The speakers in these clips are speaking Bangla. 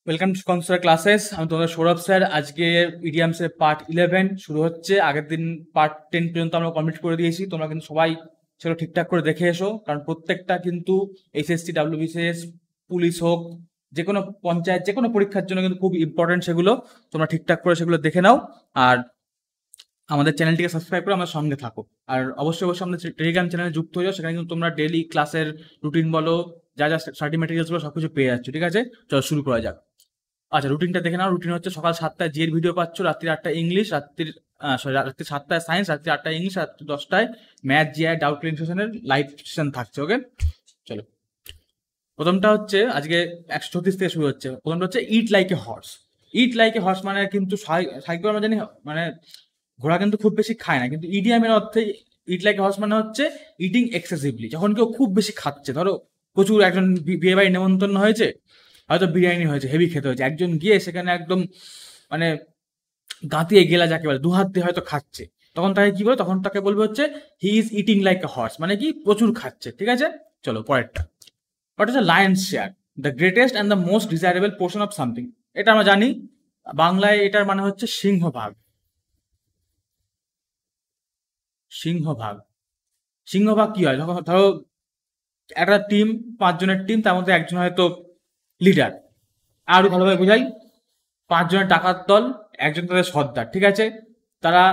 Welcome to consular classes. আমি তোমাদের সৌরভ স্যার। আজকে ইডিয়ামসের পার্ট 11 শুরু হচ্ছে। আগের দিন পার্ট 10 পর্যন্ত আমরা কমপ্লিট করে দিয়েছি। তোমরা কিন্তু সবাই সেগুলো ঠিকঠাক করে দেখে এসো, কারণ প্রত্যেকটা কিন্তু এসএসসি, ডাব্লিউবিসিএস, পুলিশ হোক, যে কোনো পঞ্চায়েত, যে কোনো পরীক্ষার জন্য কিন্তু খুব ইম্পর্টেন্ট। সেগুলো তোমরা ঠিকঠাক করে সেগুলো দেখে নাও, আর আমাদের চ্যানেলটিকে সাবস্ক্রাইব করে আমার সঙ্গে থাকো। আর অবশ্যই অবশ্যই আমাদের টেলিগ্রাম চ্যানেলে যুক্ত হয়ে যাও। সেখানে কিন্তু তোমরা ডেলি ক্লাসের রুটিন বলো, যা যা স্টাডি ম্যাটেরিয়ালস বলো, সবকিছু পেয়ে যাচ্ছ। ঠিক আছে, চলো শুরু করা যাক। আচ্ছা, রুটিনটা দেখে নাও। রুটিন হচ্ছে সকাল 7টায় জিএর ভিডিও পাচ্ছ, রাত্রি 8টায় ইংলিশ, রাত্রি 7টায় সায়েন্স, রাত্রি 8টায় ইংলিশ, রাত্রি 10টায় ম্যাথ, জিআই, ডাউট ক্লিয়ারিং সেশনের লাইভ সেশন থাকছে। ওকে, চলো। প্রথমটা হচ্ছে আজকে 136 থেকে শুরু হচ্ছে। প্রথমটা হচ্ছে it like a horse. It like a horse মানে কিন্তু সাহিত্য আমরা জানি, মানে ঘোড়া কিন্তু খুব বেশি খায় না, কিন্তু ইডিয়ামের অর্থে ইট লাইক এ হর্স মানে হচ্ছে ইটিং এক্সেসিভলি। যখন কেউ খুব বেশি খাচ্ছে, ধরো প্রচুর, একজন বিয়ে বাড়ি নেমন্তন্ন হয়েছে, হয়তো বিরিয়ানি হয়েছে, হেভি খেতে হয়েছে, একজন গিয়ে সেখানে একদম মানে গাঁতিয়ে গেলা যাকে বলে, দু হাত দিয়ে হয়তো খাচ্ছে, তখন তাকে কি বলে? তখন তাকে বলবে হচ্ছে he is eating like a horse, মানে কি প্রচুর খাচ্ছে। ঠিক আছে, চলো পরেরটা। ওটা হচ্ছে Lions share, the greatest and the most desirable portion of something. এটা আমরা জানি, বাংলায় এটার মানে হচ্ছে সিংহভাগ। সিংহভাগ, সিংহভাগ কি হয়? ধরো একটা টিম, 5 জনের টিম, তার মধ্যে একজন হয়তো লিডার। আরো ভালোভাবে বোঝাই, 5 জনের টাকার দল, একজন তাদের সর্দার। ঠিক আছে, তারা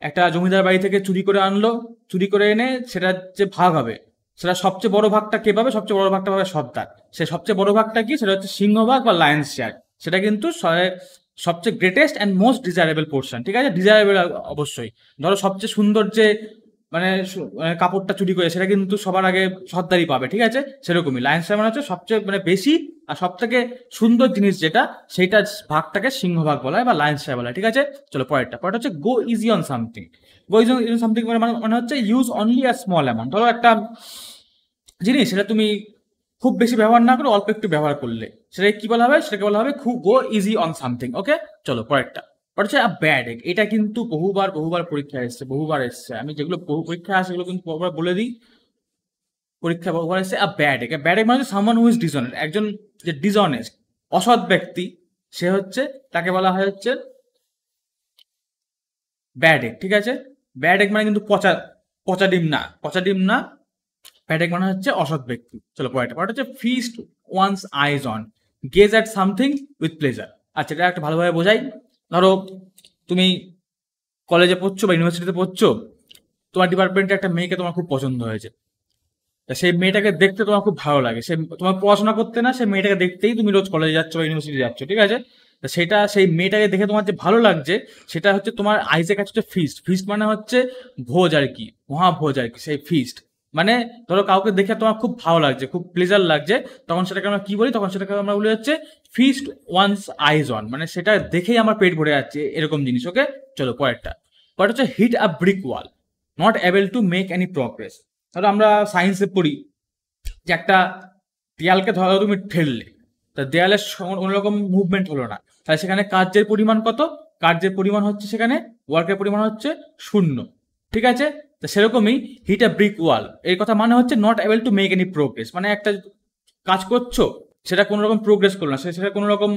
একটা জমিদার বাড়ি থেকে চুরি করে আনলো, চুরি করে এনে সেটা যে ভাগ হবে, সেটা সবচেয়ে বড় ভাগটা কে পাবে? সবচেয়ে বড় ভাগটা পাবে সর্দার। সে সবচেয়ে বড় ভাগটা কি? সেটা হচ্ছে সিংহভাগ বা লায়ন্স শেয়ার। সেটা কিন্তু সবচেয়ে greatest and most desirable portion. ঠিক আছে, ডিজায়ারেবল অবশ্যই। ধরো সবচেয়ে সুন্দর যে মানে কাপড়টা চুরি করে, সেটা কিন্তু সবার আগে সর্দারই পাবে। ঠিক আছে, সেরকমই লায়ন্স শেয়ার মানে হচ্ছে সবচেয়ে বেশি আর সব থেকে সুন্দর জিনিস যেটা, সেইটা ভাগটাকে সিংহভাগ বলা হয় বা লায়ন্স শেয়ার বলা হয়। ঠিক আছে, চলো পরেরটা হচ্ছে গো easy on something. Go easy on something মানে হচ্ছে use only a small amount. ধরো একটা জিনিস, সেটা তুমি খুব বেশি ব্যবহার না করে অল্প একটু ব্যবহার করলে, সেটাকে কি বলা হবে? সেটাকে বলা হবে খুব গো ইজি অন সামথিং। ওকে, চলো পরেরটা। হচ্ছে আ ব্যাড এগ। এটা কিন্তু বহুবার বহুবার পরীক্ষায় এসছে, বহুবার এসছে। আমি যেগুলো বহু পরীক্ষায় আসে সেগুলো কিন্তু বহুবার বলে দিই। পরীক্ষা বহুবার এসছে a bad egg. Bad egg মানে হচ্ছে সামওয়ান হু ইজ ডিসঅনেস্ট। একজন যে ডিসঅনেস্ট, অসৎ ব্যক্তি, সে হচ্ছে, তাকে বলা হয় হচ্ছে ব্যাড এগ। ঠিক আছে, ব্যাড এগ মানে কিন্তু পচা, পচা ডিম না, পচা ডিম না। ব্যাড এগ মানে হচ্ছে অসৎ ব্যক্তি। চলো পরেরটা হচ্ছে feast one's eyes on, gaze at something with pleasure. আচ্ছা, এটা একটা ভালোভাবে বোঝাই। ধরো তুমি কলেজে পড়ছো বা ইউনিভার্সিটিতে পড়ছো, তোমার ডিপার্টমেন্টে একটা মেয়েকে তোমার খুব পছন্দ হয়েছে। তা সেই মেয়েটাকে দেখতে তোমার খুব ভালো লাগে। সে তোমার পড়াশোনা করতে না, সেই মেয়েটাকে দেখতেই তুমি রোজ কলেজে যাচ্ছ বা ইউনিভার্সিটি যাচ্ছ। ঠিক আছে, তা সেটা, সেই মেয়েটাকে দেখে তোমার যে ভালো লাগছে, সেটা হচ্ছে তোমার আইজের কাছে হচ্ছে ফিস্ট। ফিস্ট মানে হচ্ছে ভোজ আর কি, মহাভোজ আর কি, সেই ফিস্ট। মানে ধরো কাউকে দেখে তোমার খুব ভালো লাগছে, খুব প্লেজার লাগছে, তখন সেটাকে আমরা কি বলি? তখন সেটাকে আমরা বলি হচ্ছে ফিস্ট ওয়ান্স আইজ অন, মানে সেটা দেখেই আমার পেট ভরে যাচ্ছে, এরকম জিনিস। ওকে, চলো পরেরটা হচ্ছে hit a brick wall, not able to make any progress. ধরো আমরা সায়েন্সে পড়ি যে একটা দেয়ালকে ধরো তুমি ঠেললে, তা দেয়ালের কোনো রকম মুভমেন্ট হলো না, তাহলে সেখানে কার্যের পরিমাণ কত? কার্যের পরিমাণ হচ্ছে সেখানে, ওয়ার্কের পরিমাণ হচ্ছে 0। ঠিক আছে, তো সেরকমই হিট আ ব্রিক ওয়াল, এই কথা মানে হচ্ছে not able to make any progress. মানে একটা কাজ করছো, সেটা কোনো রকম প্রোগ্রেস করলো না, সেটা কোনো রকম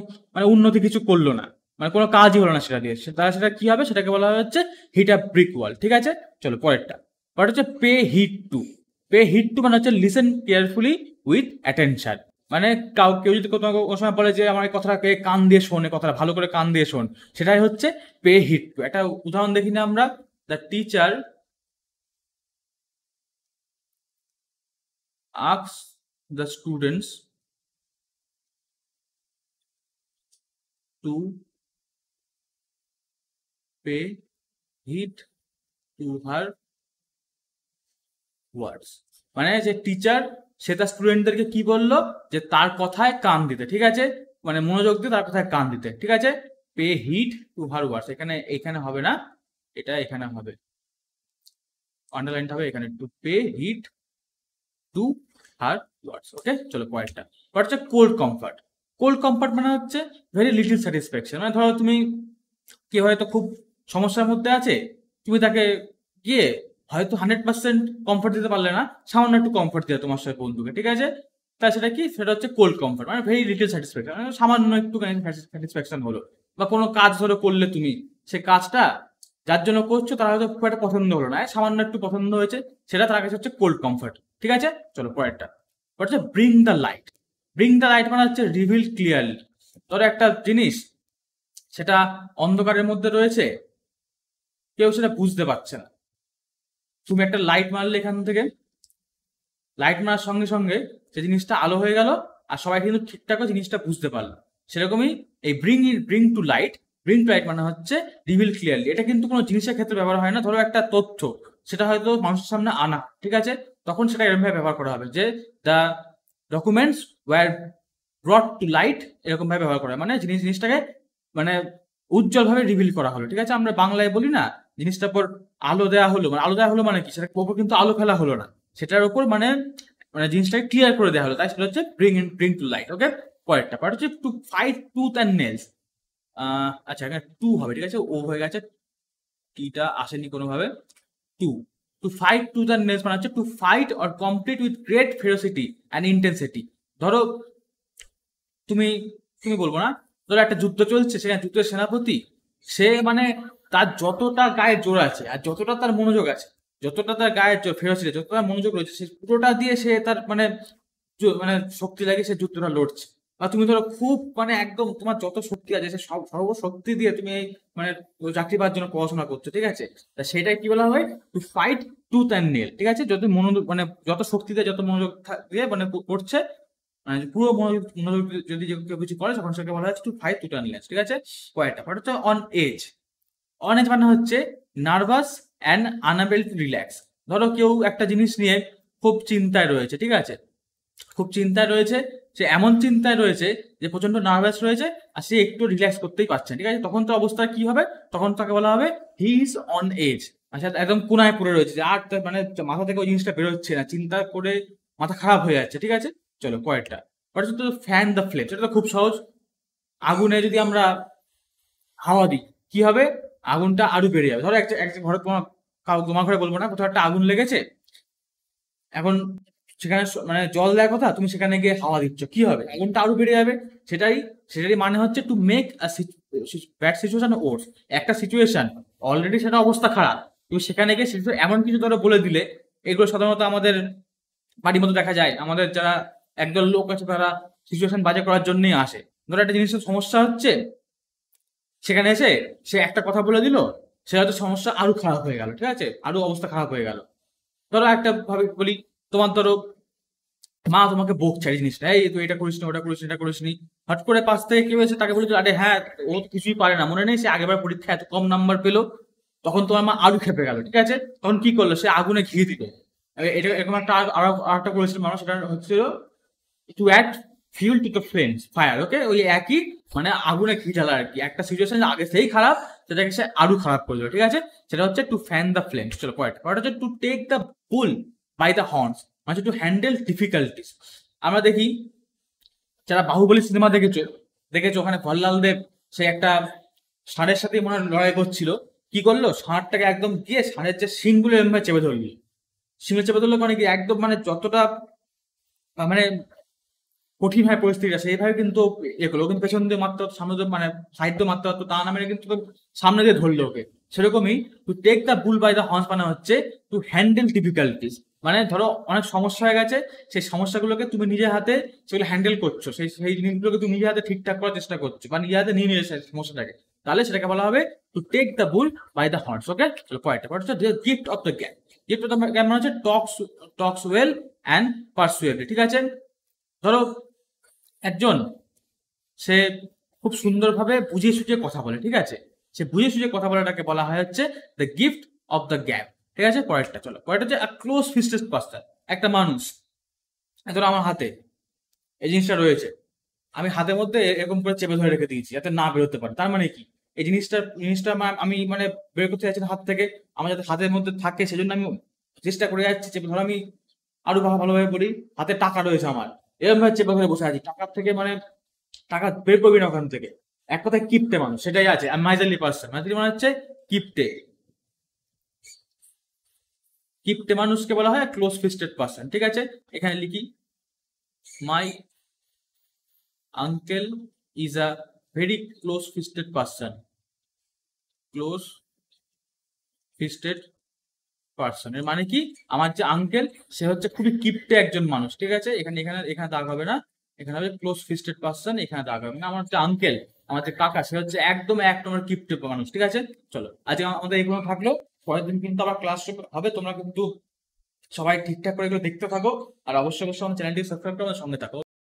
উন্নতি কিছু করলো না, মানে কোনো কাজই হলো না সেটা দিয়ে, তাহলে সেটা কি হবে? সেটাকে বলা হচ্ছে হিট আ ব্রিক ওয়াল। ঠিক আছে, চলো পরেরটা হচ্ছে pay heed to. Pay heed to মানে হচ্ছে লিসেন কেয়ারফুলি উইথ অ্যাটেনশন। মানে কেউ যদি তোমাকে কোনো সময় বলে যে আমার এই কথাটাকে কান দিয়ে শোন, এই কথাটা ভালো করে কান দিয়ে শোন, সেটাই হচ্ছে পে হিট টু। একটা উদাহরণ দেখি না আমরা। The teacher asks the students to pay heed to her words. মানে যে টিচার, সে তার স্টুডেন্টদেরকে কি বললো? যে তার কথায় কান দিতে। ঠিক আছে, মানে মনোযোগ দিয়ে তার কথায় কান দিতে। ঠিক আছে, pay heed to her words, এখানে হবে না, এটা এখানে হবে, আন্ডারলাইন হবে এখানে, to pay heed to her words. Okay, চলো পরেরটা হচ্ছে কোল্ড কমফর্ট। কোল্ড কমফর্ট মানে হচ্ছে ভেরি লিটল স্যাটিসফ্যাকশন। মানে ধরো তুমি, কেউ হয়তো খুব সমস্যার মধ্যে আছে, তুমি তাকে গিয়ে হয়তো 100% কমফর্ট দিতে পারলে না, সামান্য একটু কমফর্ট দিলে তোমার সাথে বন্ধুকে। ঠিক আছে, তাহলে সেটা কি, সেটা হচ্ছে কোল্ড কমফর্ট, মানে ভেরি লিটল স্যাটিসফ্যাকশন, মানে সামান্য একটুখানি স্যাটিসফ্যাকশন হলো। বা কোনো কাজ ধরো করলে তুমি, সে কাজটা যার জন্য করছো তার হয়তো খুব একটা পছন্দ হলো না, সামান্য একটু পছন্দ হয়েছে, সেটা তার কাছে হচ্ছে কোল্ড কমফর্ট। ঠিক আছে, চলো পরেরটা। পরে হচ্ছে bring the light. Bring the light মানে হচ্ছে রিভিল ক্লিয়ারলি। ধরো একটা জিনিস সেটা অন্ধকারের মধ্যে রয়েছে, কেউ সেটা বুঝতে পারছে না, তুমি একটা লাইট মারলে এখান থেকে, লাইট মারার সঙ্গে সঙ্গে সেই জিনিসটা আলো হয়ে গেল, আর সবাই কিন্তু ঠিকঠাক জিনিসটা বুঝতে পারলো। সেরকমই এই bring to light, bring to light মানে হচ্ছে রিভিল ক্লিয়ারলি। এটা কিন্তু কোনো জিনিসের ক্ষেত্রে ব্যবহার হয় না, ধরো একটা তথ্য সেটা হয়তো মানুষের সামনে আনা, ঠিক আছে, তখন সেটা এরকম ভাবে ব্যবহার করা হবে যে the documents were brought to light, এরকম ভাবে ব্যবহার করা হয়, মানে জিনিসটাকে মানে উজ্জ্বলভাবে রিভিল করা হলো। ঠিক আছে, আমরা বাংলায় বলি না জিনিসটার পর আলো দেওয়া হলো, মানে আলো দেওয়া হলো মানে কি, সেটার উপর কিন্তু আলো ফেলা হলো না, সেটার উপর মানে মানে জিনিসটাকে ক্লিয়ার করে দেওয়া হলো, তাই সেটা হচ্ছে ব্রিং টু লাইট। ওকে, পরেরটা পার্ট হচ্ছে to fight tooth and nails. আচ্ছা, এখানে টু হবে, ঠিক আছে, ও হয়ে গেছে, টিটা আসেনি কোনোভাবে। To, to fight tooth and nails মানে হচ্ছে to fight or complete with great ferocity and intensity. ধরো তুমি তুমি বলবো না, ধরো একটা যুদ্ধ চলছে, সেখানে যুদ্ধের সেনাপতি, সে মানে তার যতটা গায়ে জোর আছে আর যতটা তার মনোযোগ আছে, যতটা তার গায়ে ফেরোসিটি, যতটা তার মনোযোগ রয়েছে, সে পুরোটা দিয়ে সে তার মানে মানে শক্তি লাগে সে যুদ্ধটা লড়ছে। বা তুমি ধরো খুব মানে একদম তোমার যত শক্তি আছে সে সব সর্বশক্তি দিয়ে তুমি এই মানে চাকরি পাওয়ার জন্য পড়াশোনা করছো, ঠিক আছে, তা সেটাই কি বলা হয়, two fight tooth and nail. ঠিক আছে, যত মনোযোগ মানে যত শক্তি দিয়ে যত মনোযোগ দিয়ে মানে করছে, মানে পুরো মনোযোগ মনোযোগ যদি কেউ কিছু করে তখন সেটাকে বলা হচ্ছে to fight tooth and nail. ঠিক আছে, কয়েকটা পর হচ্ছে অন এজ। অন এজ মানে হচ্ছে nervous and unable to relax. ধরো কেউ একটা জিনিস নিয়ে খুব চিন্তায় রয়েছে, ঠিক আছে, খুব চিন্তায় রয়েছে, সে এমন চিন্তায় রয়েছে যে প্রচন্ড নার্ভাস রয়েছে, আর সে একটু রিল্যাক্স করতেই পারছে না। ঠিক আছে, তখন তো অবস্থা কি হবে, তখন তাকে বলা হবে হি ইজ অন এজ। আচ্ছা, একদম কোনায় পড়ে রয়েছে, আর মানে মাথা থেকে ওই জিনিসটা বেরোচ্ছে না, চিন্তা করে মাথা খারাপ হয়ে যাচ্ছে। ঠিক আছে, চলো পরেরটা। পরেরটা হচ্ছে ফ্যান দ্য ফ্লেম। সেটা তো খুব সহজ। আগুনে যদি আমরা হাওয়া দিই কি হবে, আগুনটা আরো বেড়ে যাবে। ধরো একটা একটা ঘরে, তোমার ঘরে বলবো না, কোথাও একটা আগুন লেগেছে, এখন সেখানে মানে জল দেওয়ার কথা, তুমি সেখানে গিয়ে হাওয়া দিচ্ছ, কি হবে, আগুনটা আরো বেড়ে যাবে। সেটারই মানে হচ্ছে টু মেক ব্যাড সিচুয়েশন ওর্স। একটা সিচুয়েশন অলরেডি সেটা অবস্থা খারাপ, তুমি সেখানে গিয়ে এমন কিছু ধরো বলে দিলে, এগুলো সাধারণত আমাদের বাড়ির মধ্যে দেখা যায়, আমাদের যারা একদল লোক আছে তারা সিচুয়েশন বাজে করার জন্যই আসে। ধরো একটা জিনিসের সমস্যা হচ্ছে, সেখানে এসে সে একটা কথা বলে দিল, সে হয়তো সমস্যা আরো খারাপ হয়ে গেল, ঠিক আছে, আরো অবস্থা খারাপ হয়ে গেল। ধরো একটা ভাবে বলি, তোমার ধরো মা তোমাকে বকছে এই জিনিসটা, এই তুই এটা করিস না, ওটা করিস না, এটা করিস নি। হট করে পাশ থেকে কেউ এসে তাকে বলেছিল, আরে হ্যাঁ ও তো কিছুই পারে না, মনে নেই সে আগেরবার পরীক্ষায় এত কম নাম্বার পেলো। তখন তোমার মা আরো খেপে গেল, ঠিক আছে, তখন কি করলো, সে আগুনে ঘি দিল। এটা এরকম একটা আরেকটা করেছিল মানুষ, সেটা হচ্ছিল to add fuel to the flames fire. Okay, ওই একই মানে আগুনে ঘি ঢালা আর কি, একটা সিচুয়েশন আগে সেই খারাপ সেটাকে সে আরো খারাপ করলো। ঠিক আছে, সেটা হচ্ছে টু ফ্যান দ্য ফ্লেমস। চলো পয়েন্ট হচ্ছে to take the bull by the horns, মানে টু হ্যান্ডেল ডিফিকাল্টিস। আমরা দেখি যারা বাহুবলী সিনেমা দেখেছো, ওখানে ভল্লাল দেব সে একটা ষাঁড়ের সাথে মনে হয় লড়াই করছিল, কি করলো, ষাঁড়টাকে একদম গিয়ে ষাঁড়ের যে শিংগুলো এমনি চেপে ধরলি, শিঙে চেপে ধরলো, মানে কি একদম মানে যতটা মানে কঠিন হয় পরিস্থিতিটা, সেইভাবে কিন্তু ইয়ে করলো, কিন্তু পেছন দিয়ে মারতে হতো, সামনে দিয়ে মানে সাইড দিয়ে মারতে হতো, তা না মেরে কিন্তু সামনে দিয়ে ধরলো ওকে। সেরকমই to take the bull by the horns মানে হচ্ছে টু হ্যান্ডেল ডিফিকাল্টিস, মানে ধরো অনেক সমস্যা হয়ে গেছে, সেই সমস্যাগুলোকে তুমি নিজের হাতে সেগুলো হ্যান্ডেল করছো, সেই জিনিসগুলোকে তুমি নিজের হাতে ঠিকঠাক করার চেষ্টা করছো, বা নিজের হাতে নিয়ে নিয়ে সেই সমস্যাটাকে, তাহলে সেটাকে বলা হবে to take the bull by the horns. Okay, চলো পয়েন্টটা হচ্ছে gift of the gap. Gift of the gap মানে হচ্ছে টক্স ওয়েল অ্যান্ড পারসুয়েভলি। ঠিক আছে, ধরো একজন সে খুব সুন্দরভাবে বুঝিয়ে সুঝিয়ে কথা বলে, ঠিক আছে, সে বুঝিয়ে সুঝিয়ে কথা বলাটাকে বলা হয় হচ্ছে the gift of the gap. ঠিক আছে, পরেরটা চলো, পরেরটা হচ্ছে ক্লোজ ফিস্টেড পার্সন। একটা মানুষ, ধরো আমার হাতে এই জিনিসটা রয়েছে, আমি হাতের মধ্যে এরকম করে চেপে ধরে রেখে দিয়েছি যাতে না বেরোতে পারে, তার মানে কি, এই জিনিসটা আমি মানে বের করতে চাইছি না হাত থেকে, আমার যাতে হাতের মধ্যে থাকে সেজন্য আমি চেষ্টা করে যাচ্ছি চেপে ধরো, আমি আরো ভালোভাবে বলি, হাতে টাকা রয়েছে আমার, এরকম ভাবে চেপে ধরে বসে আছি, টাকার থেকে মানে টাকা বের করবি না ওখান থেকে, এক কথায় কিপটে মানুষ, সেটাই আছে মাইজারলি পার্সন, মাইজারলি মানে হচ্ছে কিপটে। কিপটে মানুষকে বলা হয় ক্লোজ ফিস্টেড পার্সন। ঠিক আছে, এখানে লিখি my uncle is a very close fisted person. Close fisted person এর মানে কি, আমার যে আঙ্কেল সে হচ্ছে খুবই কিপটে একজন মানুষ, ঠিক আছে। এখানে এখানে এখানে দাগ হবে না, এখানে হবে ক্লোজ ফিস্টেড পার্সন, এখানে দাগ হবে না। আমার যে আঙ্কেল, আমার যে কাকা, সে হচ্ছে একদম এক নম্বর কিপটে মানুষ, ঠিক আছে। চলো আজকে আমাদের এগুলো থাকলো, পরের দিন কিন্তু আবার ক্লাস হবে, তোমরা কিন্তু সবাই ঠিকঠাক করে এগুলো দেখতে থাকো, আর অবশ্যই অবশ্যই আমার চ্যানেলটি সাবস্ক্রাইব করে আমার সঙ্গে থাকো।